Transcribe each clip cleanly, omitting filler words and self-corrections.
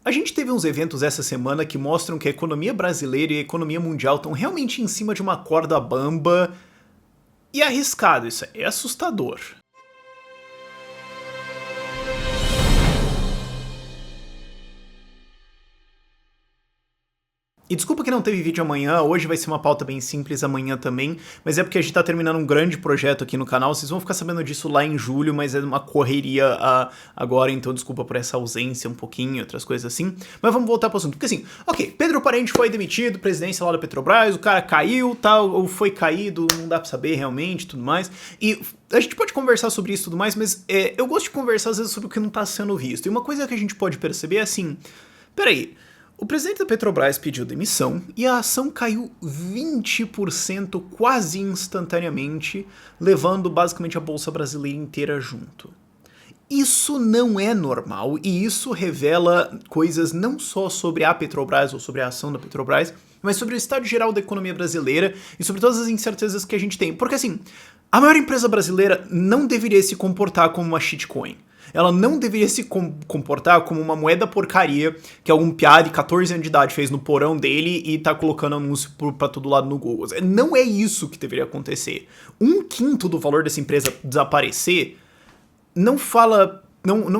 A gente teve uns eventos essa semana que mostram que a economia brasileira e a economia mundial estão realmente em cima de uma corda bamba e arriscado, isso é assustador. E desculpa que não teve vídeo amanhã, hoje vai ser uma pauta bem simples, amanhã também, mas é porque a gente tá terminando um grande projeto aqui no canal, vocês vão ficar sabendo disso lá em julho, mas é uma correria agora, então desculpa por essa ausência um pouquinho, outras coisas assim. Mas vamos voltar pro assunto, porque assim, ok, Pedro Parente foi demitido, presidência lá da Petrobras, o cara caiu, tal, ou foi caído, não dá pra saber realmente, tudo mais, e a gente pode conversar sobre isso e tudo mais, mas eu gosto de conversar às vezes sobre o que não tá sendo visto, e uma coisa que a gente pode perceber é assim, peraí, o presidente da Petrobras pediu demissão e a ação caiu 20% quase instantaneamente, levando basicamente a bolsa brasileira inteira junto. Isso não é normal e isso revela coisas não só sobre a Petrobras ou sobre a ação da Petrobras, mas sobre o estado geral da economia brasileira e sobre todas as incertezas que a gente tem. Porque assim, a maior empresa brasileira não deveria se comportar como uma shitcoin. Ela não deveria se comportar como uma moeda porcaria que algum piá de 14 anos de idade fez no porão dele e tá colocando anúncio pra todo lado no Google. Não é isso que deveria acontecer. 1/5 do valor dessa empresa desaparecer não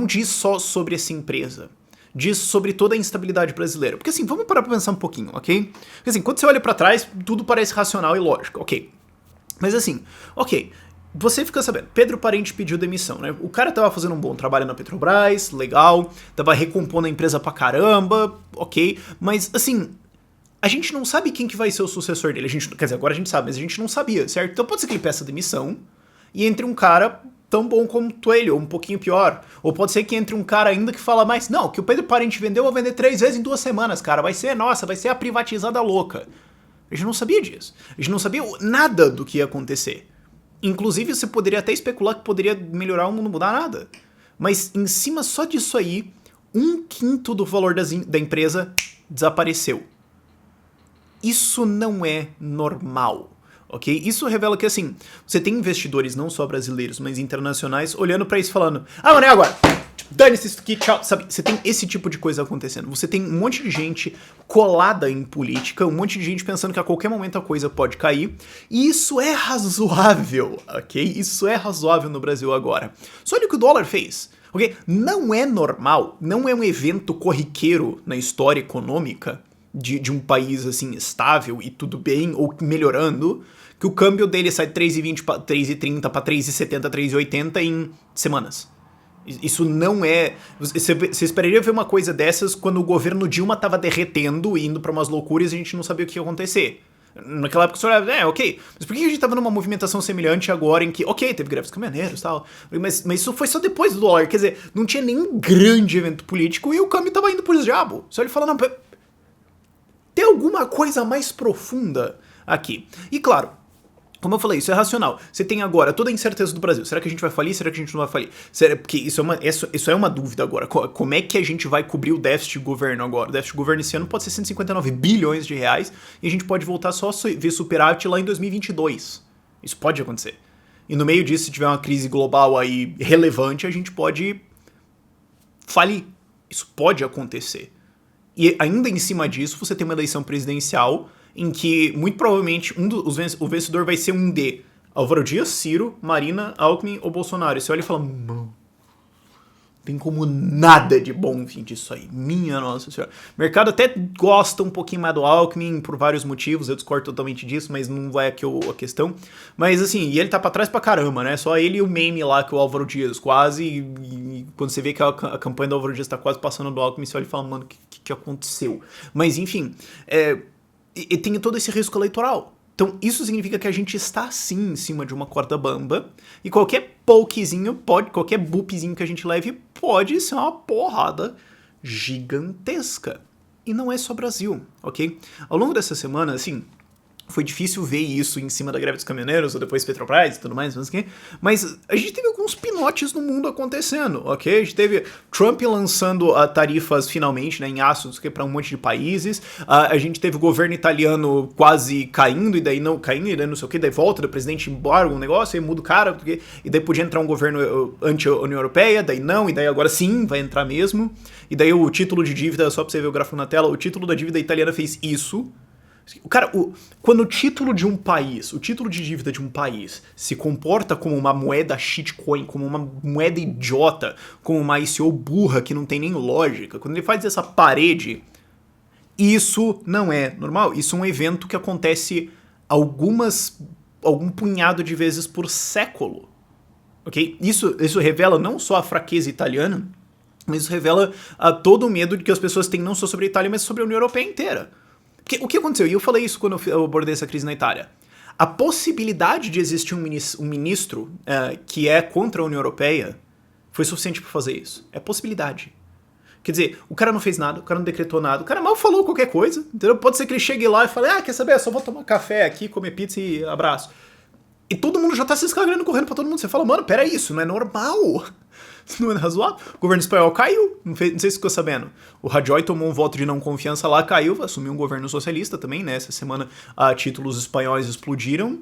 diz só sobre essa empresa. Diz sobre toda a instabilidade brasileira. Porque assim, vamos parar pra pensar um pouquinho, ok? Porque assim, quando você olha pra trás, tudo parece racional e lógico, ok. Mas assim, ok, você fica sabendo, Pedro Parente pediu demissão, né? O cara tava fazendo um bom trabalho na Petrobras, legal, tava recompondo a empresa pra caramba, ok, mas assim, a gente não sabe quem que vai ser o sucessor dele, quer dizer, agora a gente sabe, mas a gente não sabia, certo? Então pode ser que ele peça demissão e entre um cara tão bom como ele, ou um pouquinho pior, ou pode ser que entre um cara ainda que fala mais, não, que o Pedro Parente vendeu, eu vou vender 3 vezes em 2 semanas, cara, vai ser, nossa, vai ser a privatizada louca. A gente não sabia disso, a gente não sabia nada do que ia acontecer. Inclusive, você poderia até especular que poderia melhorar ou não mudar nada. Mas em cima só disso aí, 1/5 do valor da empresa desapareceu. Isso não é normal, ok? Isso revela que, assim, você tem investidores não só brasileiros, mas internacionais, olhando pra isso e falando, ah, mano, é agora! Dane-se isso aqui, tchau. Sabe, você tem esse tipo de coisa acontecendo. Você tem um monte de gente colada em política, um monte de gente pensando que a qualquer momento a coisa pode cair. E isso é razoável, ok? Isso é razoável no Brasil agora. Só olha o que o dólar fez, ok? Não é normal, não é um evento corriqueiro na história econômica de um país, assim, estável e tudo bem, ou melhorando, que o câmbio dele sai de 3,20 para 3,30 para 3,70, 3,80 em semanas. Isso não é... Você esperaria ver uma coisa dessas quando o governo Dilma tava derretendo e indo pra umas loucuras e a gente não sabia o que ia acontecer. Naquela época você olhava, ok, mas por que a gente tava numa movimentação semelhante agora em que, ok, teve greves caminhoneiros e tal, mas isso foi só depois do dólar, quer dizer, não tinha nenhum grande evento político e o câmbio tava indo por diabo. Só ele fala, não, tem alguma coisa mais profunda aqui. E claro, como eu falei, isso é racional. Você tem agora toda a incerteza do Brasil. Será que a gente vai falir? Será que a gente não vai falir? Porque isso é uma dúvida agora. Como é que a gente vai cobrir o déficit de governo agora? O déficit de governo esse ano pode ser 159 bilhões de reais e a gente pode voltar só a ver superávit lá em 2022. Isso pode acontecer. E no meio disso, se tiver uma crise global aí relevante, a gente pode falir. Isso pode acontecer. E ainda em cima disso, você tem uma eleição presidencial em que, muito provavelmente, o vencedor vai ser um de Álvaro Dias, Ciro, Marina, Alckmin ou Bolsonaro. E você olha e fala, não tem como nada de bom vir disso aí. Minha nossa senhora. O mercado até gosta um pouquinho mais do Alckmin por vários motivos, eu discordo totalmente disso, mas não vai aqui a questão. Mas assim, e ele tá pra trás pra caramba, né? Só ele e o meme lá que o Álvaro Dias quase, e quando você vê que a campanha do Álvaro Dias tá quase passando do Alckmin, você olha e fala, mano, o que aconteceu? Mas enfim, e tem todo esse risco eleitoral. Então isso significa que a gente está sim em cima de uma corda bamba e qualquer pokezinho, qualquer boopzinho que a gente leve pode ser uma porrada gigantesca. E não é só Brasil, ok? Ao longo dessa semana, assim, Foi difícil ver isso em cima da greve dos caminhoneiros, ou depois Petrobras e tudo mais, não sei o quê. Mas a gente teve alguns pinotes no mundo acontecendo, ok? A gente teve Trump lançando tarifas finalmente, né, em aço, não sei o quê, para um monte de países. A gente teve o governo italiano quase caindo, e daí não caindo, e daí não sei o quê, daí volta, o presidente embora, um negócio, aí muda o cara, porque, e daí podia entrar um governo anti-União Europeia, daí não, e daí agora sim, vai entrar mesmo. E daí o título de dívida, só pra você ver o gráfico na tela, o título da dívida italiana fez isso. Cara, quando o título de um país, o título de dívida de um país se comporta como uma moeda shitcoin, como uma moeda idiota, como uma ICO burra que não tem nem lógica, quando ele faz essa parede, isso não é normal. Isso é um evento que acontece algum punhado de vezes por século, ok? Isso revela não só a fraqueza italiana, mas isso revela todo o medo de que as pessoas têm não só sobre a Itália, mas sobre a União Europeia inteira. Porque o que aconteceu? E eu falei isso quando eu abordei essa crise na Itália. A possibilidade de existir um ministro que é contra a União Europeia foi suficiente para fazer isso. É possibilidade. Quer dizer, o cara não fez nada, o cara não decretou nada, o cara mal falou qualquer coisa, entendeu? Pode ser que ele chegue lá e fale, quer saber, eu só vou tomar café aqui, comer pizza e abraço. E todo mundo já tá se escagrando, correndo pra todo mundo. Você fala, mano, peraí, isso não é normal. Isso não é razoável. O governo espanhol caiu, não sei se ficou sabendo. O Rajoy tomou um voto de não confiança lá, caiu, assumiu um governo socialista também, né? Essa semana títulos espanhóis explodiram.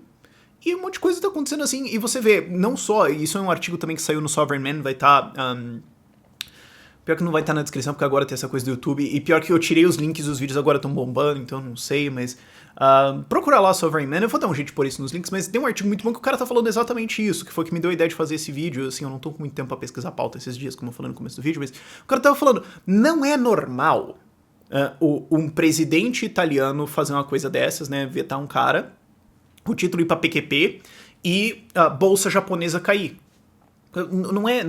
E um monte de coisa tá acontecendo assim. E você vê, não só, isso é um artigo também que saiu no Sovereign Man, vai estar... pior que não vai estar na descrição, porque agora tem essa coisa do YouTube. E pior que eu tirei os links, os vídeos agora estão bombando, então não sei, mas... procura lá Sovereign Man, eu vou dar um jeito de pôr isso nos links, mas tem um artigo muito bom que o cara tá falando exatamente isso, que foi que me deu a ideia de fazer esse vídeo. Assim, eu não tô com muito tempo pra pesquisar a pauta esses dias, como eu falei no começo do vídeo, mas o cara tava falando, não é normal um presidente italiano fazer uma coisa dessas, né, vetar um cara, o título ir pra PQP e a bolsa japonesa cair. Não é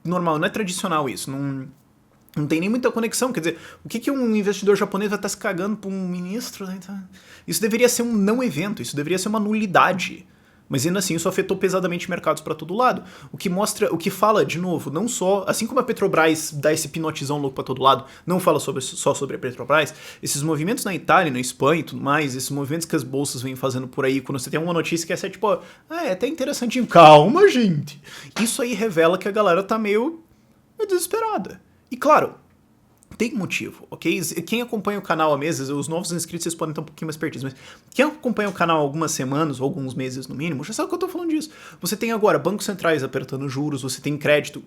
normal, não é tradicional isso, não tem nem muita conexão. Quer dizer, o que um investidor japonês vai estar se cagando pra um ministro? Isso deveria ser um não evento, isso deveria ser uma nulidade. Mas ainda assim, isso afetou pesadamente mercados para todo lado. O que mostra, o que fala, de novo, não só... Assim como a Petrobras dá esse pinotizão louco para todo lado, não fala só sobre a Petrobras, esses movimentos na Itália, na Espanha e tudo mais, esses movimentos que as bolsas vêm fazendo por aí, quando você tem uma notícia que é tipo, é até interessantinho. Calma, gente! Isso aí revela que a galera tá meio desesperada. E claro, tem motivo, ok? Quem acompanha o canal há meses, os novos inscritos vocês podem estar um pouquinho mais perdidos, mas quem acompanha o canal há algumas semanas ou alguns meses no mínimo, já sabe que eu tô falando disso. Você tem agora bancos centrais apertando juros, você tem crédito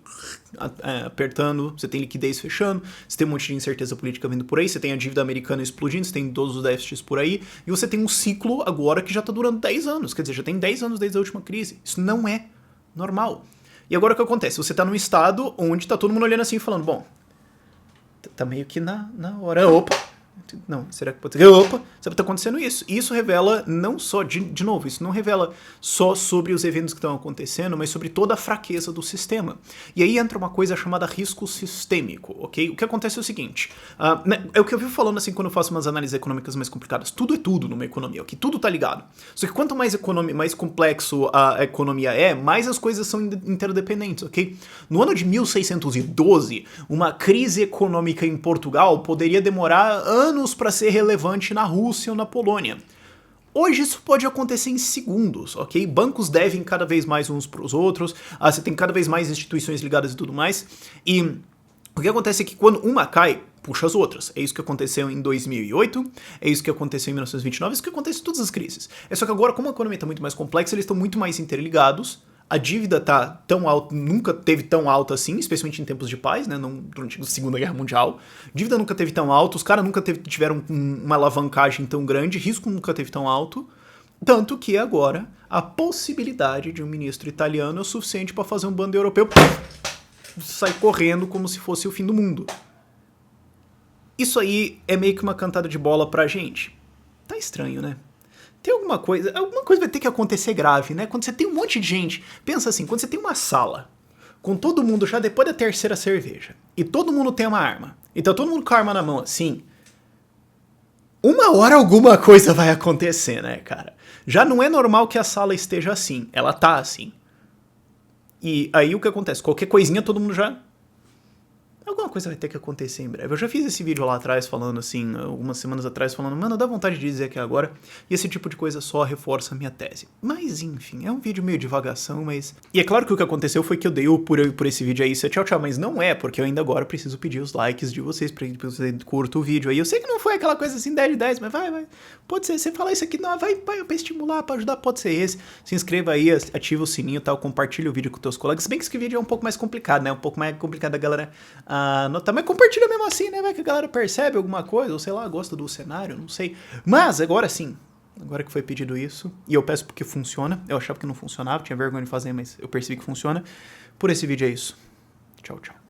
apertando, você tem liquidez fechando, você tem um monte de incerteza política vindo por aí, você tem a dívida americana explodindo, você tem todos os déficits por aí, e você tem um ciclo agora que já tá durando 10 anos, quer dizer, já tem 10 anos desde a última crise. Isso não é normal. E agora o que acontece? Você tá num estado onde tá todo mundo olhando assim e falando, bom, tá meio que na hora. Opa! Não, será que pode ser? Opa! Sabe, tá acontecendo isso. E isso revela não só, de novo, isso não revela só sobre os eventos que estão acontecendo, mas sobre toda a fraqueza do sistema. E aí entra uma coisa chamada risco sistêmico, ok? O que acontece é o seguinte, é o que eu vivo falando assim quando eu faço umas análises econômicas mais complicadas. Tudo é tudo numa economia, ok? Tudo tá ligado. Só que quanto mais complexo a economia é, mais as coisas são interdependentes, ok? No ano de 1612, uma crise econômica em Portugal poderia demorar anos para ser relevante na Rússia ou na Polônia. Hoje isso pode acontecer em segundos, ok? Bancos devem cada vez mais uns para os outros, você tem cada vez mais instituições ligadas e tudo mais, e o que acontece é que quando uma cai, puxa as outras. É isso que aconteceu em 2008, é isso que aconteceu em 1929, é isso que acontece em todas as crises. É só que agora, como a economia está muito mais complexa, eles estão muito mais interligados. A dívida tá tão alta, nunca teve tão alta assim, especialmente em tempos de paz, né, não durante a Segunda Guerra Mundial. A dívida nunca teve tão alta, os caras nunca tiveram uma alavancagem tão grande, risco nunca teve tão alto. Tanto que agora a possibilidade de um ministro italiano é o suficiente para fazer um bando europeu sair correndo como se fosse o fim do mundo. Isso aí é meio que uma cantada de bola pra gente. Tá estranho, né? Tem alguma coisa vai ter que acontecer grave, né? Quando você tem um monte de gente, pensa assim, quando você tem uma sala com todo mundo já depois da terceira cerveja, e todo mundo tem uma arma, e tá todo mundo com a arma na mão assim, uma hora alguma coisa vai acontecer, né, cara? Já não é normal que a sala esteja assim, ela tá assim. E aí o que acontece? Qualquer coisinha todo mundo já alguma coisa vai ter que acontecer em breve. Eu já fiz esse vídeo lá atrás falando assim, algumas semanas atrás falando, mano, dá vontade de dizer aqui agora, e esse tipo de coisa só reforça a minha tese. Mas enfim, é um vídeo meio divagação, mas... E é claro que o que aconteceu foi que eu dei o por esse vídeo aí, isso é tchau tchau, mas não é, porque eu ainda agora preciso pedir os likes de vocês pra que você curta o vídeo aí. Eu sei que não foi aquela coisa assim 10 de 10, mas vai, pode ser, você fala isso aqui, não, vai pra estimular, pra ajudar, pode ser esse. Se inscreva aí, ativa o sininho e tal, compartilha o vídeo com teus colegas, se bem que esse vídeo é um pouco mais complicado, né, um pouco mais complicado da galera notar, mas compartilha mesmo assim, né, vai que a galera percebe alguma coisa, ou sei lá, gosta do cenário, não sei. Mas agora sim, agora que foi pedido isso, e eu peço porque funciona, eu achava que não funcionava, tinha vergonha de fazer, mas eu percebi que funciona. Por esse vídeo é isso. Tchau, tchau.